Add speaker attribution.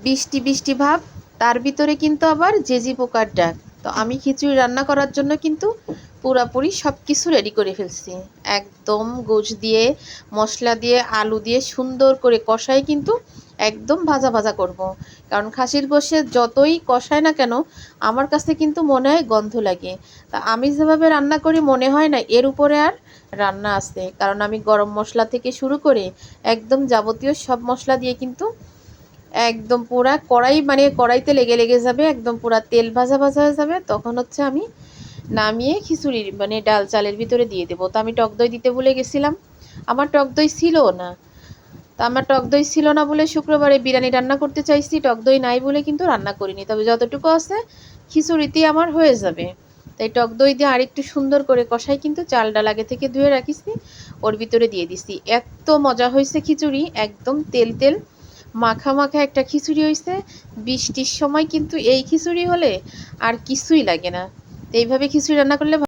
Speaker 1: বৃষ্টি বৃষ্টি ভাব, তার ভিতরে কিন্তু আবার জেজি পোকার ডাক। তো আমি খিচুড়ি রান্না করার জন্য কিন্তু পুরাপুরি সব কিছু রেডি করে ফেলছি। একদম গোশ দিয়ে, মশলা দিয়ে, আলু দিয়ে সুন্দর করে কষাই কিন্তু একদম ভাজা ভাজা করব। কারণ খাসির গোশে যতই কষায় না কেন, আমার কাছে কিন্তু মনে হয় গন্ধ লাগে। তা আমি যেভাবে রান্না করি মনে হয় না এর উপরে আর রান্না আছে। কারণ আমি গরম মশলা থেকে শুরু করে একদম যাবতীয় সব মশলা দিয়ে কিন্তু একদম পুরা কড়াই, মানে কড়াইতে লেগে লেগে যাবে, একদম পুরা তেল ভাজা ভাজা হয়ে যাবে। তখন হচ্ছে আমি নামিয়ে খিচুড়ির মানে ডাল চালের ভিতরে দিয়ে দেবো। তো আমি টক দই দিতে ভুলে গেছিলাম, আমার টক দই ছিল না। তো আমার টক দই ছিল না বলে শুক্রবারে বিরিয়ানি রান্না করতে চাইছি, টক দই নাই বলে কিন্তু রান্না করিনি। তবে যতটুকু আছে খিচুড়িতেই আমার হয়ে যাবে। তাই টক দই দিয়ে আরেকটু সুন্দর করে কষাই কিন্তু চাল ডাল আগে থেকে ধুয়ে রাখিছি, ওর ভিতরে দিয়ে দিছি। এত মজা হয়েছে খিচুড়ি, একদম তেল তেল মাখা মাখা একটা খিচুড়ি হয়েছে। বৃষ্টির সময় কিন্তু এই খিচুড়ি হলে আর কিছুই লাগে না। তো এইভাবে খিচুড়ি রান্না করলে